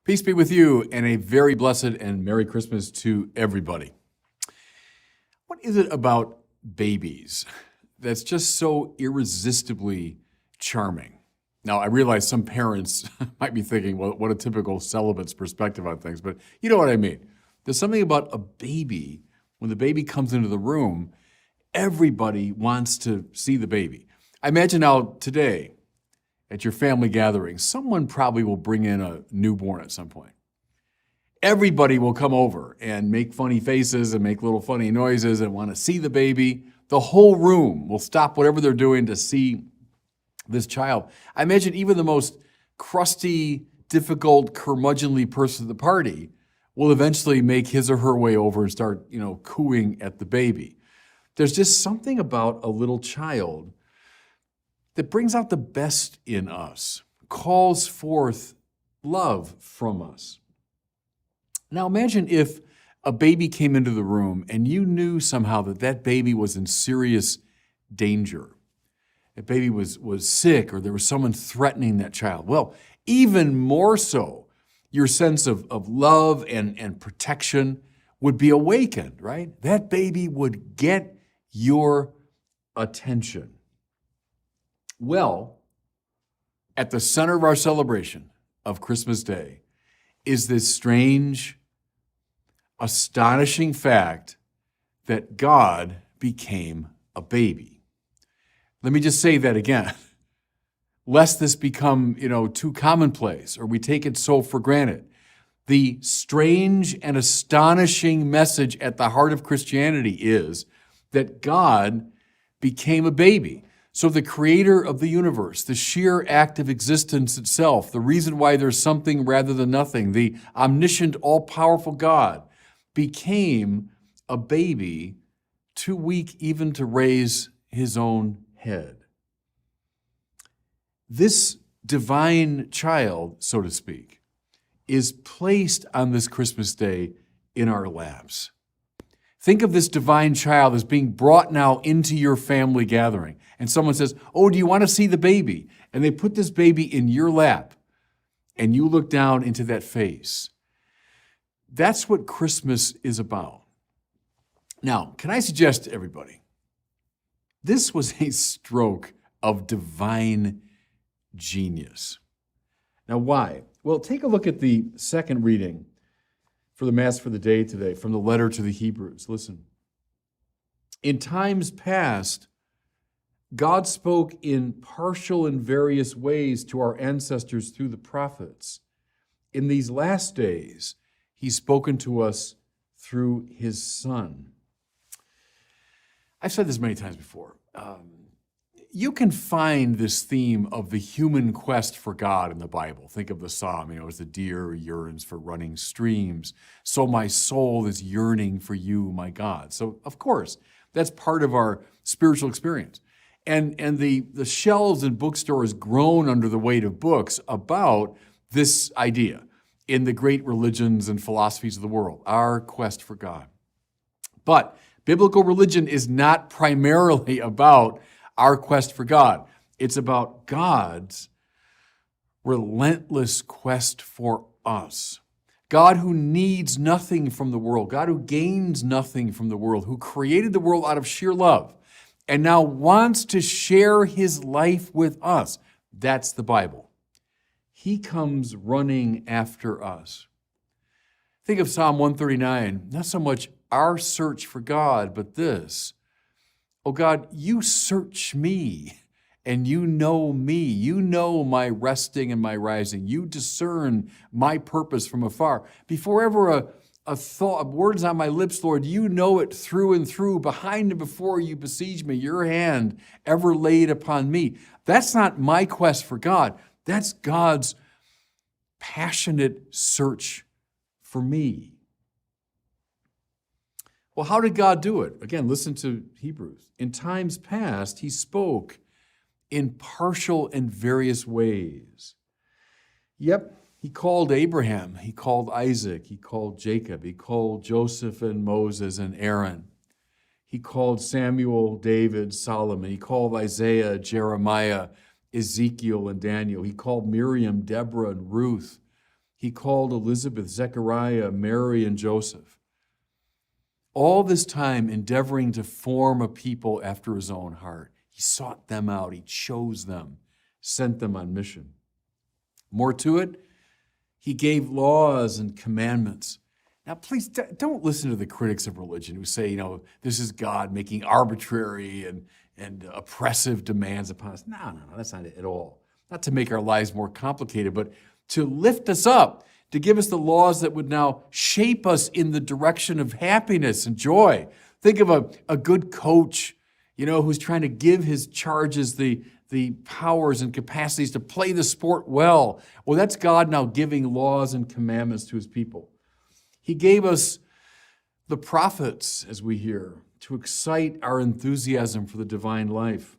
Peace be with you, and a very blessed and Merry Christmas to everybody. What is it about babies that's just so irresistibly charming? Now, I realize some parents might be thinking, well, what a typical celibate's perspective on things, but you know what I mean. There's something about a baby, when the baby comes into the room, everybody wants to see the baby. I imagine now today, at your family gathering, someone probably will bring in a newborn at some point. Everybody will come over and make funny faces and make little funny noises and want to see the baby. The whole room will stop whatever they're doing to see this child. I imagine even the most crusty, difficult, curmudgeonly person at the party will eventually make his or her way over and start, cooing at the baby. There's just something about a little child that brings out the best in us, calls forth love from us. Now imagine if a baby came into the room and you knew somehow that that baby was in serious danger. That baby was sick, or there was someone threatening that child. Well, even more so, your sense of love and protection would be awakened, right? That baby would get your attention. Well, at the center of our celebration of Christmas Day is this strange, astonishing fact that God became a baby. Let me just say that again, lest this become, too commonplace or we take it so for granted. The strange and astonishing message at the heart of Christianity is that God became a baby. So the creator of the universe, the sheer act of existence itself, the reason why there's something rather than nothing, the omniscient, all-powerful God became a baby too weak even to raise his own head. This divine child, so to speak, is placed on this Christmas day in our laps. Think of this divine child as being brought now into your family gathering. And someone says, oh, do you want to see the baby? And they put this baby in your lap, and you look down into that face. That's what Christmas is about. Now, can I suggest to everybody, this was a stroke of divine genius. Now, why? Well, take a look at the second reading for the Mass for the day today, from the letter to the Hebrews. Listen. In times past, God spoke in partial and various ways to our ancestors through the prophets. In these last days, he's spoken to us through his Son. I've said this many times before. You can find this theme of the human quest for God in the Bible. Think of the psalm, as the deer yearns for running streams, so my soul is yearning for you, my God. So, of course, that's part of our spiritual experience. And the shelves in bookstores groan under the weight of books about this idea in the great religions and philosophies of the world, our quest for God. But biblical religion is not primarily about our quest for God. It's about God's relentless quest for us. God who needs nothing from the world, God who gains nothing from the world, who created the world out of sheer love and now wants to share his life with us. That's the Bible. He comes running after us. Think of Psalm 139, not so much our search for God, but this. Oh God, you search me and you know me. You know my resting and my rising. You discern my purpose from afar. Before ever a thought, words on my lips, Lord, you know it through and through, behind and before you besiege me, your hand ever laid upon me. That's not my quest for God. That's God's passionate search for me. Well, how did God do it? Again, listen to Hebrews. In times past, he spoke in partial and various ways. Yep, he called Abraham, he called Isaac, he called Jacob, he called Joseph and Moses and Aaron. He called Samuel, David, Solomon. He called Isaiah, Jeremiah, Ezekiel, and Daniel. He called Miriam, Deborah, and Ruth. He called Elizabeth, Zechariah, Mary, and Joseph. All this time endeavoring to form a people after his own heart. He sought them out. He chose them, sent them on mission. More to it, he gave laws and commandments. Now, please don't listen to the critics of religion who say, this is God making arbitrary and oppressive demands upon us. No, that's not it at all. Not to make our lives more complicated, but to lift us up, to give us the laws that would now shape us in the direction of happiness and joy. Think of a good coach, who's trying to give his charges the powers and capacities to play the sport well. Well, that's God now giving laws and commandments to his people. He gave us the prophets, as we hear, to excite our enthusiasm for the divine life.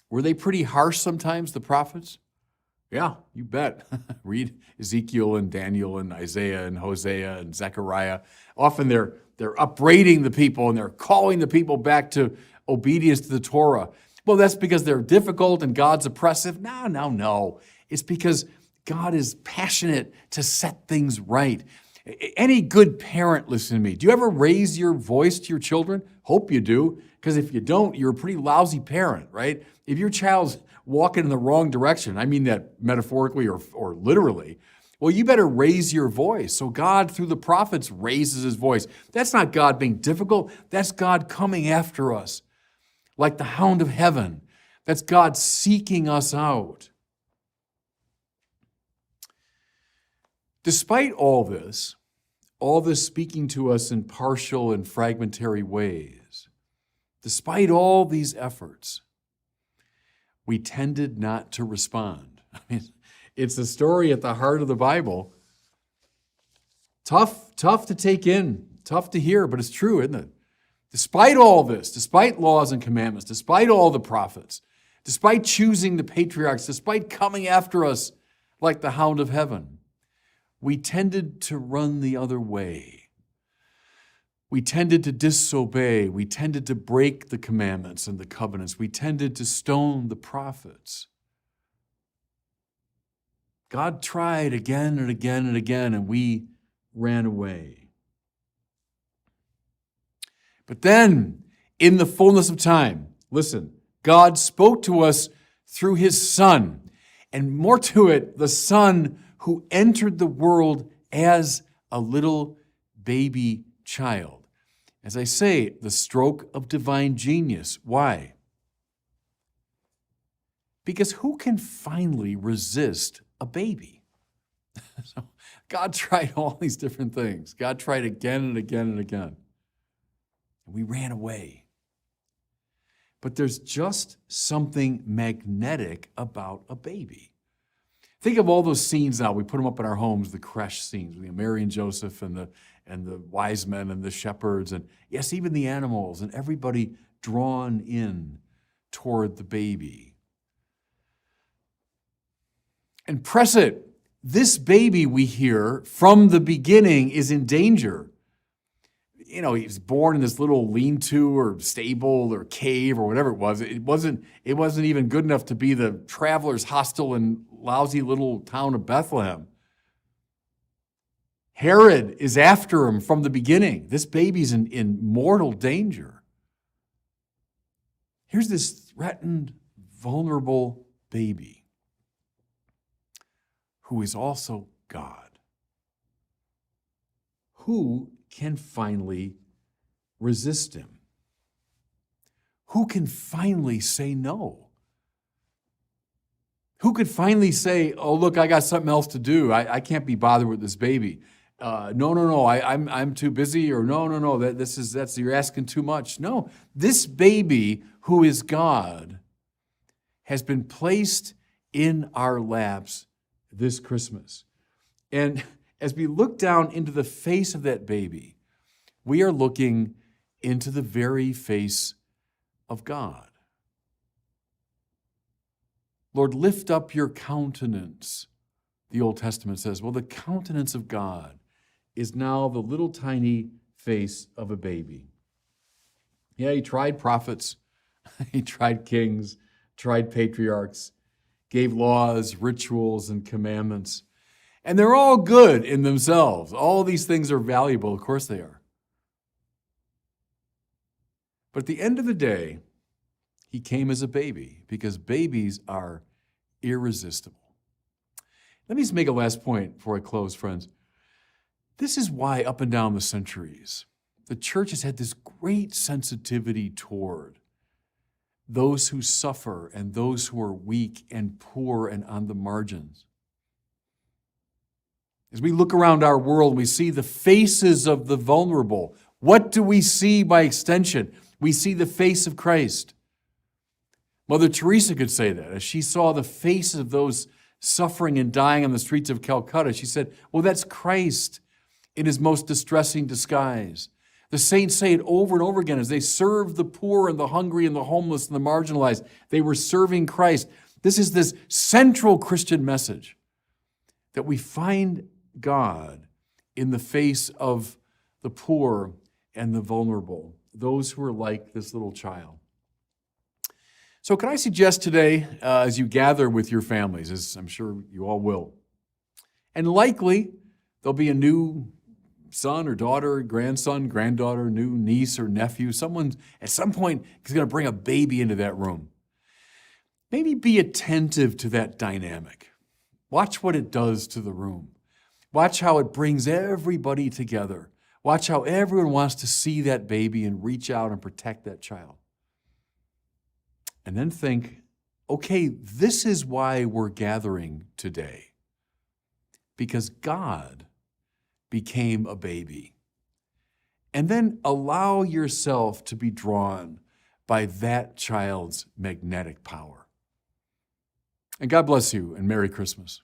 Were they pretty harsh sometimes, the prophets? Yeah, you bet. Read Ezekiel and Daniel and Isaiah and Hosea and Zechariah. Often they're upbraiding the people and they're calling the people back to obedience to the Torah. Well, that's because they're difficult and God's oppressive? No. It's because God is passionate to set things right. Any good parent, listen to me. Do you ever raise your voice to your children? Hope you do, because if you don't, you're a pretty lousy parent, right? If your child's walking in the wrong direction, I mean that metaphorically or literally, well, you better raise your voice. So God, through the prophets, raises his voice. That's not God being difficult. That's God coming after us like the hound of heaven. That's God seeking us out. Despite all this speaking to us in partial and fragmentary ways, despite all these efforts, we tended not to respond. I mean, it's a story at the heart of the Bible. Tough to take in, tough to hear, but it's true, isn't it? Despite all this, despite laws and commandments, despite all the prophets, despite choosing the patriarchs, despite coming after us like the hound of heaven, we tended to run the other way. We tended to disobey. We tended to break the commandments and the covenants. We tended to stone the prophets. God tried again and again and again, and we ran away. But then, in the fullness of time, listen, God spoke to us through his Son, and more to it, the Son who entered the world as a little baby child. As I say, the stroke of divine genius. Why? Because who can finally resist a baby? So God tried all these different things. God tried again and again and again. And we ran away. But there's just something magnetic about a baby. Think of all those scenes now. We put them up in our homes, the creche scenes, Mary and Joseph and the wise men and the shepherds, and yes, even the animals, and everybody drawn in toward the baby. And press it. This baby, we hear, from the beginning is in danger. He was born in this little lean-to or stable or cave or whatever it was. It wasn't even good enough to be the traveler's hostel and lousy little town of Bethlehem. Herod is after him from the beginning. This baby's in mortal danger. Here's this threatened, vulnerable baby who is also God. Who can finally resist him? Who can finally say no? Who could finally say, oh, look, I got something else to do. I can't be bothered with this baby. No, I'm too busy, or no, that's you're asking too much. No, this baby who is God has been placed in our laps this Christmas. And as we look down into the face of that baby, we are looking into the very face of God. Lord, lift up your countenance, the Old Testament says. Well, the countenance of God is now the little tiny face of a baby. Yeah, he tried prophets, he tried kings, tried patriarchs, gave laws, rituals, and commandments. And they're all good in themselves. All these things are valuable. Of course they are. But at the end of the day, he came as a baby because babies are irresistible. Let me just make a last point before I close, friends. This is why up and down the centuries, the church has had this great sensitivity toward those who suffer and those who are weak and poor and on the margins. As we look around our world, we see the faces of the vulnerable. What do we see by extension? We see the face of Christ. Mother Teresa could say that. As she saw the faces of those suffering and dying on the streets of Calcutta, she said, well, that's Christ in his most distressing disguise. The saints say it over and over again as they served the poor and the hungry and the homeless and the marginalized. They were serving Christ. This is this central Christian message that we find God in the face of the poor and the vulnerable, those who are like this little child. So can I suggest today, as you gather with your families, as I'm sure you all will, and likely there'll be a new son or daughter, grandson, granddaughter, new niece or nephew, someone at some point is going to bring a baby into that room. Maybe be attentive to that dynamic. Watch what it does to the room. Watch how it brings everybody together. Watch how everyone wants to see that baby and reach out and protect that child. And then think, okay, this is why we're gathering today. Because God became a baby. And then allow yourself to be drawn by that child's magnetic power. And God bless you and Merry Christmas.